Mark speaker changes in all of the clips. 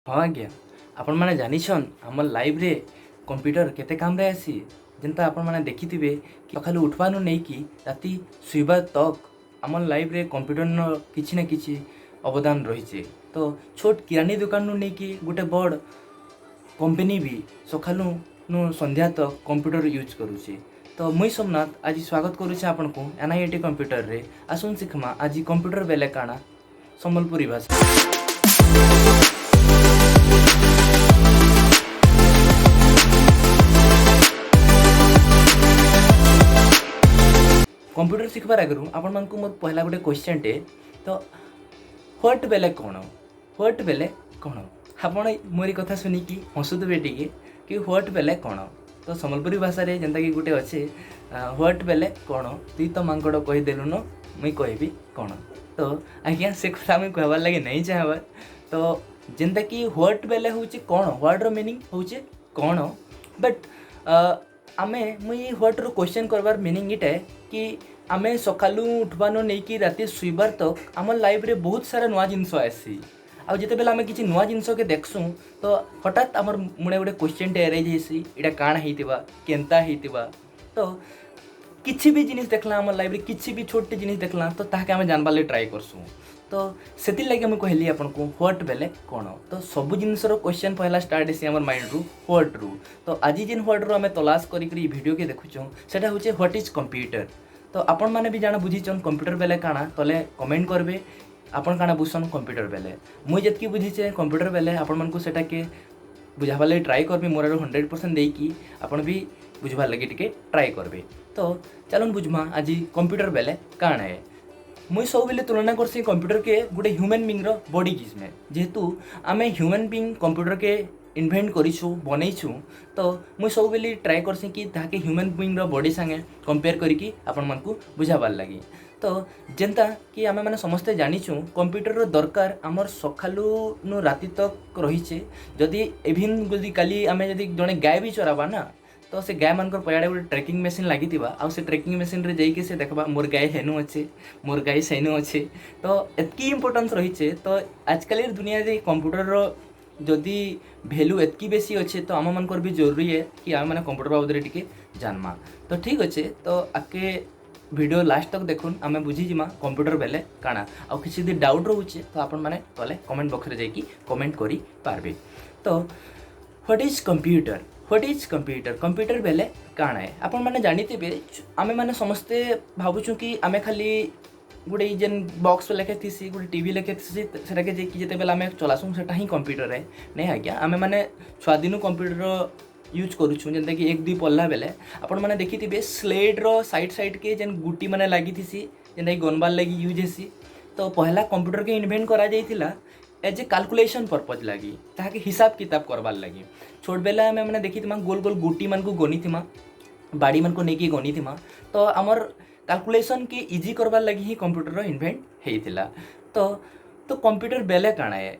Speaker 1: हाँ आज्ञा, आपण मैंने जानिछन आम लाइफ रे कंप्यूटर केते काम रे आसी। जेनता आपण मैंने देखिथिबे कि सकालू उठवानु नहीं कि राति सुइबा तक आम लाइफ रे कंप्यूटर न किछि न किछि अवदान रही। तो छोट किरानी दुकान नु नहीं कि गोटे बड़ कंपनी भी सकालू नु संध्या तक कंप्यूटर यूज करुचे। तो मुई सोमनाथ आज स्वागत करुचे आपण को एनआईटी कंप्यूटर रे। आसुन सिखमा आज कंप्यूटर बेले काना संबलपुरी भाषा। कंप्यूटर शिखबार आगु आपण मानकु मोर पहला गोटे क्वेश्चन टे। तो व्हाट बेले कौन, व्हाट बेले कौन, आपण मोरी कथा सुनी कि हसुदे टिके कि व्हाट बेले कौन। तो संबलपुरी भाषा रे जेंता कि गोटे अच्छे व्हाट बेले कौन, तुई तो मांकड़ कही देलु न मुई कहबी कौन। तो आज्ञा से कथा मुई कहबार लगे नहीं चाहबार। तो जेंता कि व्हाट बेले होचे कौन, व्हाट रो मीनिंग होचे कौन, बट आमे मुई व्हाट रो क्वेश्चन करबार मीनिंग इटा है कि आमे सकालू उठवानो नहीं कि राति सुइबार तक आम लाइफ रे बहुत सारा नुआ जिनस आसी। आ जिते बेला आमे किछि नुआ जिनस के देखसु तो हठात आमर मुने गोटे क्वेश्चन टे एराइज हेसी, इटा काण हेतिबा, केनता हेतिबा। तो किछि भी जिनिस देखला आम लाइफ रे, किछि भी छोटे जिनिस देखला तो ताके आमे जानबार ले ट्राई करसु। तो सेति लागि हम कहली आपन को व्हाट बेले कोन। तो सब जिनिस रो क्वेश्चन पहला स्टार्ट हेसी हमर माइंड रु व्हाट रु। तो आज जिन व्हाट रो आमे तलाश करी करी वीडियो के देखुछो सेटा होचे व्हाट इज कंप्यूटर। तो आपण माने भी जाना बुझीचन कंप्यूटर बेले काना तले कमेंट करबे आपण काना बुझसन कंप्यूटर बेले। मुई जतकी बुझीचे कंप्यूटर बेले आपण मन को सेटा के बुझाबार लागि ट्राई करबे, मोर 100% देई कि आपण भी बुझबार लागि टिके ट्राई करबे। तो चलन बुझमा आज कंप्यूटर बेले काना है। मुई सब बेले तुलना करसी कंप्यूटर के गोटे ह्यूमन बीइंग रो बॉडी जिसमें, जेहेतु आमे ह्यूमन बीइंग कंप्यूटर के इन्वेंट करिछु बनैछु। तो मुई सब बेले ट्राई करसी कि ताके ह्यूमन बीइंग रो बॉडी संगे कंपेयर करिकी आपण मानकु बुझाबार लागि। तो जेंता कि आमे माने समस्ते जानिछु कंप्यूटर रो दरकार हमर सखालु नु राति तक रहिछे। जदि इभिन जदि काली आमे जदि जने गाय भी चराबा ना, तो से गाय मानकर पयाड़े गोटे ट्रैकिंग मशीन लगी आ से ट्रैकिंग मशीन रे जाइके से देखबा मोर गाय हेनु अच्छे, मोर गाय सेनु अच्छे। तो एतकी इंपोर्टेंस रही। तो आजकल दुनिया रे कंप्यूटर रो जदि वैल्यू एतकी बेसी अच्छे तो आम मानकर भी जरूरी है कि आम मैंने कंप्यूटर बाबद टिके जानमा। तो ठीक अच्छे, तो आके वीडियो लास्ट तक देखुन आम बुझीजिमा कंप्यूटर बेले काना। आ किसी यदि डाउट रोचे तो आपण मैंने तले कमेंट बॉक्स रे जाइकी कमेंट करि पारबे। तो what is computer, what is computer, computer बेले काना है। आपण मैंने जानिथिबे आमे माने समस्ते भाबुछु कि आमे खाली गोटे जेन बॉक्स लेखे थी गोटे टीवी लेखे थी सेटा के जिते बेला आमे चलासु सेटा ही कंप्यूटर है। नहीं आज्ञा, आमे माने छुआ दिनु कंप्यूटर यूज करूछु। जेंता कि 1 2 पढ़ला बेले आपण माने देखिथिबे स्लेट रो साइड साइड के जेन गुटी माने लागि थिसी जेंता कि गनबार लागि यूज हेसी। तो पहला कंप्यूटर के इन्वेंट करा जाइथिला एज ए कैलकुलेशन पर्पज लगी, ताकि हिसाब किताब करबार लगी। छोट बेला में मैंने देखी गोल गोल गुटी मन को गनी थी, बाड़ी मन को लेकिन गनी थी। तो आमर कैलकुलेशन के इजी करबार लगी ही कंप्यूटर इन्वेंट होइथिला। तो कंप्यूटर बेले काना है।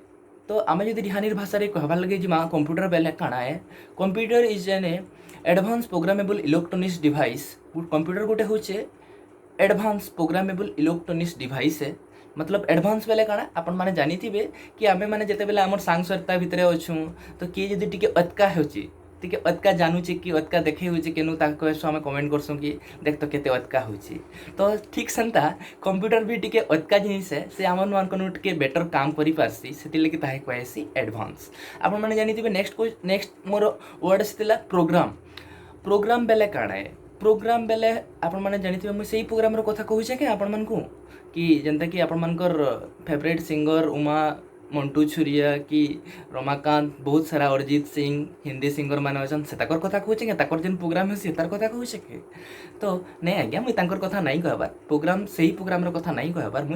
Speaker 1: तो आम जब ध्यान भाषा रे कहबार लगे जिमा कंप्यूटर बेले काना है। Computer is an advance programmable electronics device. Computer गोटे होचे एडवांस प्रोग्रामेबल इलेक्ट्रॉनिक्स डिवाइस है। मतलब एडवांस बेले काना आपण माने जानिथिबे कि आमे माने जेते बेले हमर सांगसरता भितरे अछु तो किए जदि टिके अतका होची, टिके अतका जानुचे कि अतका देखे होची केनु ताको कहसु आमे कमेंट करसु कि देख तो केते अतका होची। तो ठीक संता कंप्यूटर भी टिके अतका जिनिस है से हमन मान कनु टिके बेटर काम करि पारसी, सेति लगे ताहे कहसी एडवांस। आपण माने जानिथिबे नेक्स्ट मोर वर्ड सितला प्रोग्राम। प्रोग्राम बेले काना है। प्रोग्राम बेले आपण माने जानिथिबे म सेही प्रोग्राम रो कथा कहू छै कि आपण मानकु कि जेंता कि आपण मानकर फेवरेट सिंगर उमा मंटू छुरिया कि रमाकांत बहुत सारा अरिजीत सिंह हिंदी सिंगर माने अछन से ताकर कथा कहू छै, ताकर जेन प्रोग्राम है तार कथा कहू छै के। तो नहीं आज्ञा, मुई ताकर कथा नहीं कहबार, प्रोग्राम सही प्रोग्राम रो कथा नहीं कहबार,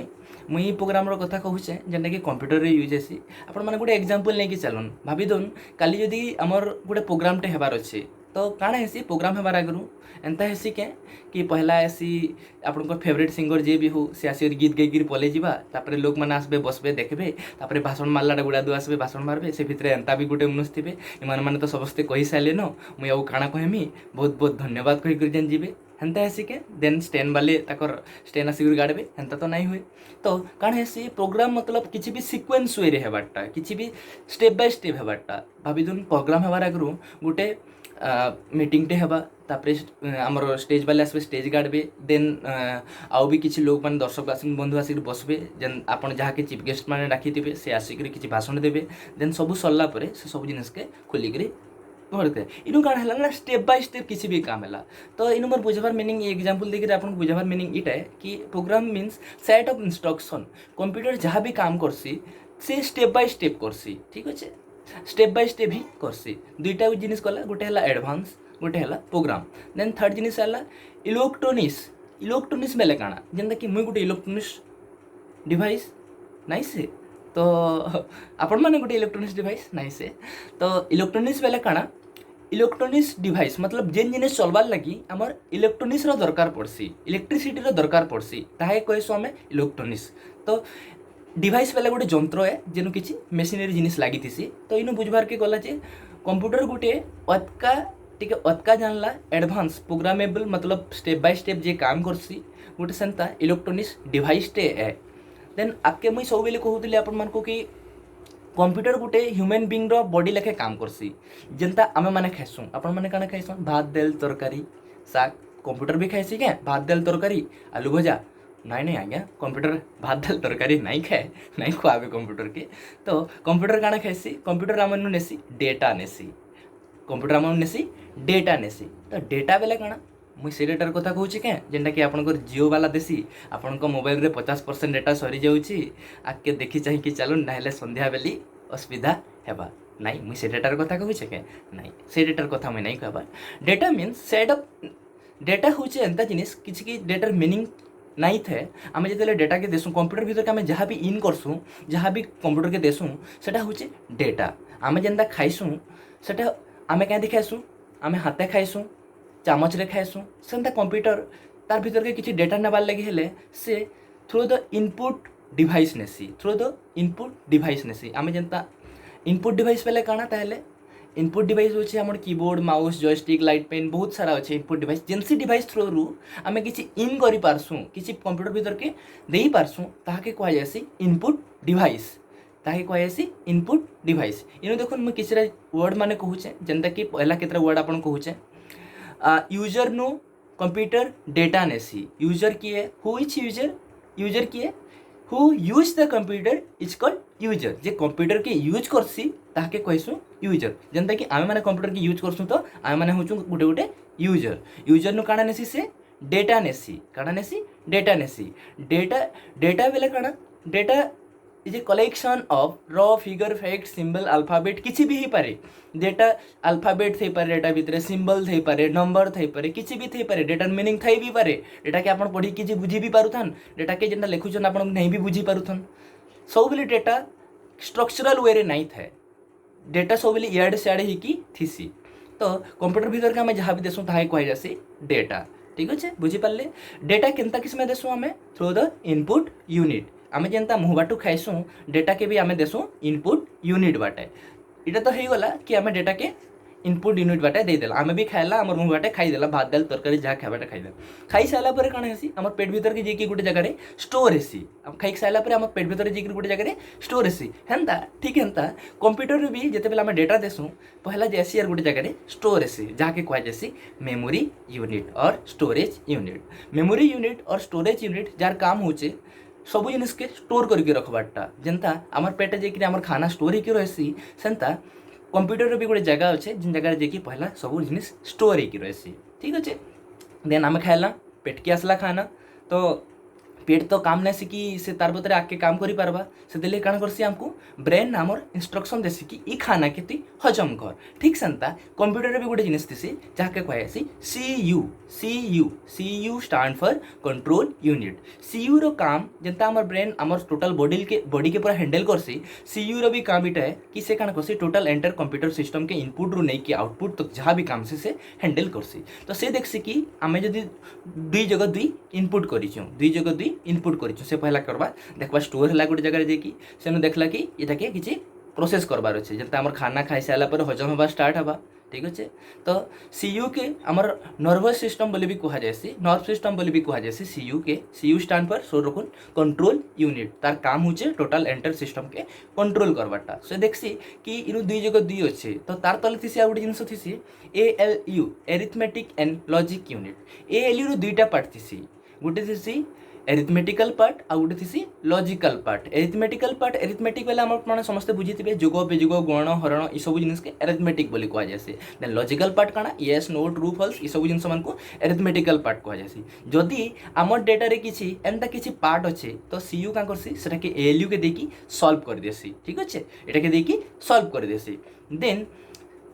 Speaker 1: मुई प्रोग्राम रो कथा कहू छै जेंता कि कंप्यूटर रे यूज हेसी। आपण माने गोटे एग्जांपल नै कि चलन भाबी दोन काली जदी हमर गोटे प्रोग्राम टे हेबार अछि तो काଣା हेसी प्रोग्राम हेबार आगु एंता हेसी के कि पहला हेसी आपन फेवरेट सिंगर जे भी हो से आसी गीत गाइक पलै जावा तापर लोक मैंने आसबे बसबे देखबे तापर भाषण मारला गुड़ा दु आसबे भाषण मारबे से भितर एंता भी गोटे मनुष्य थे एमान मैंने तो समस्ते कही सारे न मुई आउ काଣା कहमी बहुत बहुत धन्यवाद कही जेन जीवे हेन्ता हेसी के देन स्टेन वाले ताकर स्टेन आसिक गाड़बे हेन्ता तो नहीं हुए तो काण हेसी प्रोग्राम मतलब किसी भी सिक्वेन्स वे हेबारटा किसी भी स्टेप बाय स्टेप हेबारटा भाभी दुन प्रोग्राम हेबार आगु गोटे मीटिंगटे हेबा तापर आमर स्टेज वाले आसबे स्टेज गाड़बे देन आउ भी किसी लोक मैंने दर्शक आसिक बंधु आसिक बसबे जेन आपन जहाँ के चीफ गेस्ट मैंने डाकी से आसिक किसी भाषण देवे देन सब सरला से सब जिनिस के खोलिक भरते इनू काण है ना स्टेप बाय स्टेप किसी भी काम है तो इनू मोर बुझार मीनिंग एग्जांपल देखिए आपन बुझार मीनिंग इटा है कि program means set of instruction computer जहाँ भी काम करसी से स्टेप बाय स्टेप करसी ठीक अच्छे स्टेप बाय स्टेप ही करसी दुईटा जिनिस कला गोटे है एडवांस गोटे है प्रोग्राम देन थर्ड जिनिस है इलेक्ट्रोनिक्स बेले काଣା जेनता कि मुई गोटे इलेक्ट्रोनिक्स डिवाइस नाई से तो आपण मैंने गोटे इलेक्ट्रोनिक्स डिवाइस नाई से तो इलेक्ट्रोनिक्स बेले काଣା इलेक्ट्रोनिक्स डिवाइस मतलब जेन जिनिस चलबार लगी आमर इलेक्ट्रोनिक्स रो दरकार पड़सी इलेक्ट्रिसिटी रो दरकार पड़सी ताहे कहसु आमे इलेक्ट्रोनिक्स तो डिवाइस बेले गोटे जंत्र है जेनु किसी मेसिनरी जिनिस लगी तो इनु बुझबार के गला जे कंप्यूटर गोटे अतका जानला एडवांस प्रोग्रामेबल मतलब स्टेप बाय स्टेप जे काम करसी गोटे सेंता इलेक्ट्रोनिक्स डिवाइस टे है देन आके मुई सब बेले कहूली आपण मान को कि कंप्यूटर गोटे ह्यूमन बीइंग रो बॉडी लेखे काम करसी जेनता आमे माने खाइसु आपण माने काना खाइसु भात दाल तरकारी साग कंप्यूटर भी खाइसी के भात दाल तरकारी आलू भजा नहीं आज्ञा कंप्यूटर भात दाल तरकारी नहीं खाए नहीं खुआबे कंप्यूटर के तो कंप्यूटर काना खाइसी कंप्यूटर आमनु नेसी डेटा नेसी कंप्यूटर आमनु नेसी डेटा नेसी तो डेटा बेले काना मुई से डेटार कथा कहूँ क्या जेनटा कि आपंकर जिओ वाला देसी आपण मोबाइल रे 50% डेटा सरी जाऊँगी आके देखी चाहिए चलू ना संध्या बेली असुविधा हेबा नहीं मुई से डेटार कथा कहूँ क्या नहीं से डेटार कथा मुई नहीं कहबा data means set up data हूँ एंता जिनिस किसी डेटार मीनिंग नहीं थे आम जो डेटा के देसुँ कंप्यूटर भीतर के आम जहाँ भी इन करसुँ जहाँ भी कंप्यूटर के देसुँ सेटा हूँ डेटा आम जेनता खाइसुँ सेटा आम क्या खाइसुँ आम हाथे खाइसुँ चामच रे खाइसुँ सेंता कंप्यूटर तार भीतर के किसी डेटा नेबार लगे हेले से थ्रू द इनपुट डिवाइस नेसी थ्रू द इनपुट डिवाइस नेसी आम जेनता इनपुट डिवाइस बेले काଣା ताहले इनपुट डिवाइस होचे हमर keyboard mouse joystick light pen बहुत सारा अच्छे इनपुट डिवाइस जेनसी डिवाइस थ्रू रू आम किसी इन करि पारसुँ किसी कंप्यूटर भीतर के देई पारसुँ ताहाके कहा जायसी इनपुट डिवाइस ताहे कहा जायसी इनपुट डिवाइस इनो देखुन मैं किसी वर्ड माने कहूचे जेनता कि पहला केतरा वर्ड आपन कहूचे यूजर नु कंप्यूटर डेटा नेसी यूजर किए हु इज यूजर किए who use the computer is called user J computer के यूज करसी ताके कहसु यूजर जेनता कि आमे माने कंप्यूटर के यूज करसु तो आमे माने होचु गोटे गोटे यूजर नु काଣା नेसी से डेटा नेसी काଣା नेसी डेटा बेले काଣା data is a collection of raw figure fact symbol alphabet किसी भी पारे डेटा अल्फाबेट थी पारे डेटा भितर सिंबल थी पारे नंबर थी पारे किसी भी थी पारे डेटार मीनिंग थी भी पारे डेटा के आप पढ़ी किसी बुझी भी पारुथन डेटा के जेनटा लिखुचन आप नहीं भी बुझी पारुथन सब बेले डेटा स्ट्रक्चरल वे रे नहीं थाए डेटा सब बेले इयाड़े सियाड़े ही थीसी तो कंप्यूटर भीतर के आम जहाँ भी देसुँ ताहे कह जासी डेटा ठीक अच्छे बुझीपारे डेटा केनता किसमें देसुँ आम थ्रू द इनपुट यूनिट आम जेनता मुँह बाटू खाइसुँ डेटा के भी आम देसुँ इनपुट यूनिट बाटे इटा तो हो गला कि आम डेटा के इनपुट यूनिट बाटे देदेला आम भी खाइला आम मुँह बाटे खाईदेला भात दाल तरकारी जहाँ खाइबाटा खाईदेला खाई सारा पर कौन हेसी आम पेट भीतर के जाकि गोटे जगह स्टोर हेसी खाई सारा पर आम पेट भीतर जाकि गोटे जगह स्टोर हेसी हेन्ता ठीक हेन्ता कंप्यूटर भी जिते आम डेटा देसुँ पहला जैसी यार गोटे जगह स्टोर हेसी जहाँ के कहुसी मेमोरी यूनिट और स्टोरेज यूनिट मेमोरी यूनिट और स्टोरेज यूनिट जार काम होचे सब जिनिस के स्टोर करके रखबारटा जेनता आमर पेटे जाकि आमर खाना स्टोर होकर रही सेंता कंप्यूटर भी गोटे जगह अच्छे जिन जगह जाकि पहला सब जिनिस स्टोर होकर रही ठीक अच्छे देन आम खाइला पेट के आसला खाना तो पेट तो काम नहीं कि से तार बदले आके काम करि पारबा से दिले काण करसी हमको ब्रेन हमर इंस्ट्रक्शन देसी कि ई खाना के तुई हजम कर ठीक सेंता कंप्यूटर रे भी गोटे जिनिस दिसी जाके कहसी C U stand for control unit C U रो काम जेंता हमर ब्रेन हमर टोटल बॉडी के पूरा हैंडल करसी सी यू रो भी काम इटा है कि से काण करसी टोटल एंटर कंप्यूटर सिस्टम के इनपुट रू नहीं कि आउटपुट तक जहाँ भी काम से हैंडल करसी तो से देखसी कि आमे जदी दुई जगह दुई इनपुट करिछु दुई जगह दुई इनपुट करिछु से पहला करबा देखबा स्टोर हला गोटे जगह जेकी सेनु देखला कि एटा के किछि प्रोसेस करबार अछि जेंता हमर खाना खाइ साला पर हजम होबा स्टार्ट हबा ठीक अच्छे तो सीयू के हमर नर्वस सिस्टम बोले भी कहा जायसी नर्व सिस्टम बोले भी कहा जायसी सीयू स्टैंड फॉर सो रखुन कंट्रोल यूनिट तार काम होचे टोटल एंटर सिस्टम के कंट्रोल करबाटा से देखसी कि इनु दुई जगह दुई अच्छे तो तार तले थिसी आ गोटे जिंस थिसी ALU arithmetic and logic unit ALU रो दुईटा पार्ट थिसी गोटे थिसी एरिथमेटिकल पार्ट आ गोटे थिसी लॉजिकल पार्ट एरिथमेटिक बेला हम माने समस्त बुझिथिबे जोग बेजोग गण हरण ई सब जिनिस के एरिथमेटिक बोली कहा जायसी देन लॉजिकल पार्ट काना यस नो ट्रू फॉल्स ई सब जिनिस मन को एरिथमेटिकल पार्ट कहा जायसी जदी हमर डेटा रे किछि एंता किछि पार्ट अछि तो सीयू का करसी सेटा के एएलयू के देकी सॉल्व कर देसी ठीक अछि एटा के देकी सॉल्व कर देसी देन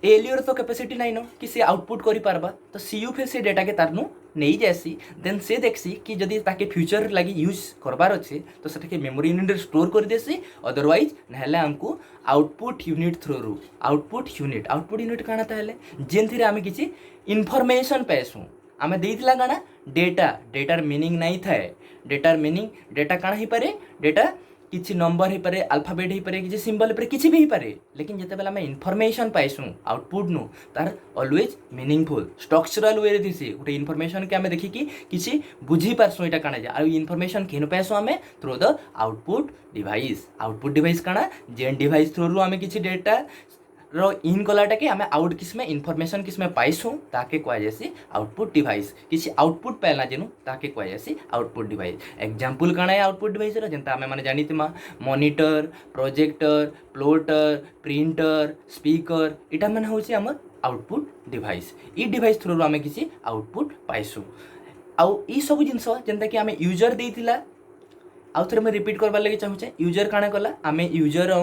Speaker 1: एएलयू रो तो कैपेसिटी नाइ नो कि से आउटपुट करि पारबा तो सीयू फिर से डेटा के तारनु नहीं जासी देन से देखसी कि जदि ताके फ्यूचर लगी यूज करबार अच्छे तो सेटा के मेमोरी यूनिट स्टोर कर देसी अदरवाइज नहले हमको आउटपुट यूनिट थ्रू रू आउटपुट यूनिट काना ताहले जेनथिरे आमे किछि इन्फॉर्मेशन पैसु आमे देइतला काना डेटार मीनिंग नहीं थाए डेटा काना ही पारे डेटा किसी नंबर ही पारे अल्फाबेट ही पारे किसी सिंबल पारे किसी भी ही पारे लेकिन जते बेला मैं इन्फॉर्मेशन पाइसु आउटपुट नु तार ऑलवेज मीनिंगफुल स्ट्रक्चरल वे रे दिसी उटे इन्फॉर्मेशन के हमें देखि कि किसी बुझी पारसु एटा काना जा आ इन्फॉर्मेशन केनु पाइसु हमें थ्रू द आउटपुट डिवाइस काना जेन डिवाइस थ्रू रू हमें किसी डेटा रो इन कलाटा के हमें आउट किसमें इन्फॉर्मेशन किसमें पाइसु ताके कहा जायसी आउटपुट डिवाइस किसी आउटपुट पाइला जेनु ताके कहा जायसी आउटपुट डिवाइस एग्जांपल काना है आउटपुट डिवाइस रो जेंता हमें माने जानितिमा monitor projector plotter printer speaker इटा माने होची हमर आउटपुट डिवाइस ई डिवाइस थ्रू हमें किसी आउटपुट पाइसु आउ ई सब जिंस जेंता कि हमें यूजर देइतिला आउ थरे मैं रिपीट करबा लागि चाहूचे यूजर काना कला हमें यूजर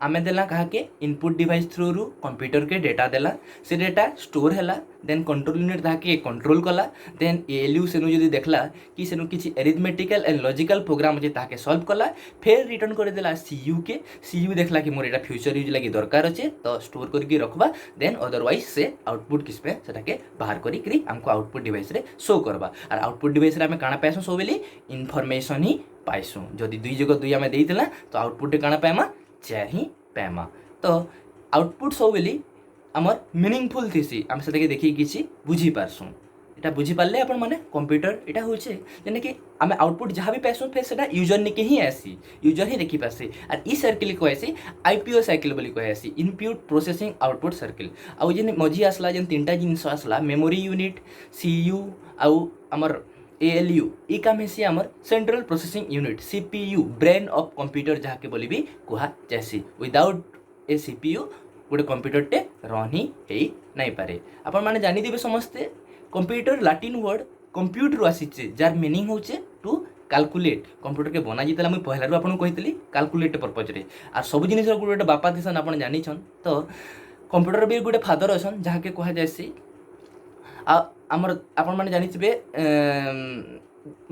Speaker 1: आमे देला कहा के इनपुट डिवाइस थ्रू रू कंप्यूटर के डेटा देला से डेटा स्टोर हैला देन कंट्रोल यूनिट धा के कंट्रोल कला देन एएलयू सेनु जदी देखला कि सेनु किछि एरिथमेटिकल एंड लॉजिकल प्रोग्राम जे ताके सॉल्व कला फिर रिटर्न कर देला सीयू देखला कि मोर एटा फ्यूचर यूज लागि दरकार अछि तो स्टोर करके रखबा देन अदरवाइज से आउटपुट किसपे सेटा के बाहर करी हमको आउटपुट डिवाइस रे शो करबा और आउटपुट डिवाइस रे हमें काना पाइसु सो बेली इन्फॉर्मेशन ही पाइसु जदी दुई जगह दुई हमें देइतला तो आउटपुट काना पाएमा चार ही पैमा तो आउटपुट सब बेली आमर मीनिंगफुल थीसी आम से देखिए किसी बुझी पारसु एटा बुझी पारले अपन माने कंप्यूटर एटा होचे जेने कि आमे आउटपुट जहाँ भी पाइसु फिर सेटा यूजर निके ही आसी यूजर ही देखि पासे और ई सर्किल को ऐसे आईपीओ साइकिल बोली कहे आसी इनपुट प्रोसेसिंग आउटपुट सर्किल आउ जेने मझी आसला जेन तीनटा जिनिस आसला मेमोरी यूनिट सीयू आउ हमर एएलयू ई काम हेसी हमर central processing unit CPU brain of computer जहाँ के बोली भी कहा जैसी विदाउट ए सीपीयू गोटे कंप्यूटर टे रन ही नहीं पारे अपन माने जानी दिबे समस्ते कंप्यूटर लैटिन वर्ड कंप्यूट रू आसीचे जार मीनिंग होचे टू कैलकुलेट कंप्यूटर के बना जितला मुई पहला रू आपन कहितली कैलकुलेट पर्पज रे आ सब जिनिस रो गोटे बापा दिसन आपन जानि छन तो कंप्यूटर भी गोटे फादर असन जहाँ के कहा जैसी आमर आपण मैंने जानिथिबे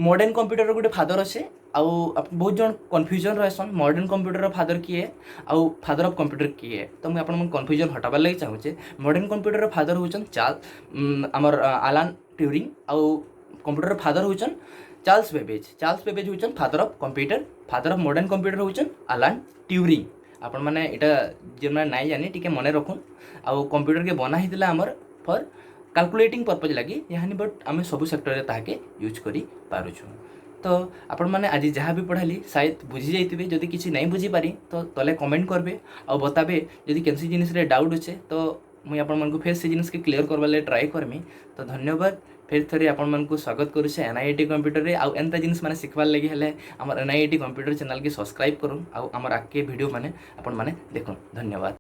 Speaker 1: मॉडर्न कंप्यूटर गोटे फादर अच्छे आउ बहुत जन कन्फ्यूजन रहसन मॉडर्न कंप्यूटर फादर किए आउ फादर ऑफ कंप्यूटर किए तो मुझे आपन कन्फ्यूजन हटाबार लगी चाहूचे मॉडर्न कंप्यूटर फादर होचन आमर आलान ट्यूरिंग आउ कंप्यूटर फादर होचन चार्ल्स बेबेज होचन father of computer father of modern computer होचन आलान ट्यूरिंग आपण माने एटा जे माने नाइ जानि टिके मने रखुन आउ कंप्यूटर के बना हितला हमर फॉर कैलकुलेटिंग पर्पज लगी यहाँ बट आम सब सेक्टर ताके यूज करी पारुछु तो आपण मैंने आज जहाँ भी पढ़ाली शायद बुझी जाइए जदि किसी नहीं बुझी पारी तो तले कमेंट करबे और बताबे जदि कैसी जिनिस रे डाउट अच्छे तो मुझे आपण मन को फिर से जिनिस के क्लियर करवा ले ट्राई करमी तो धन्यवाद फिर थोड़ी आपण मन को स्वागत करुचे एनआईटी कंप्यूटर रे आउ एंता जिनिस माने सिखवार लगी हेले हमर एनआईटी कंप्यूटर चैनल के सब्सक्राइब करूँ आउ हमर आगे वीडियो माने आपण माने देखुन धन्यवाद।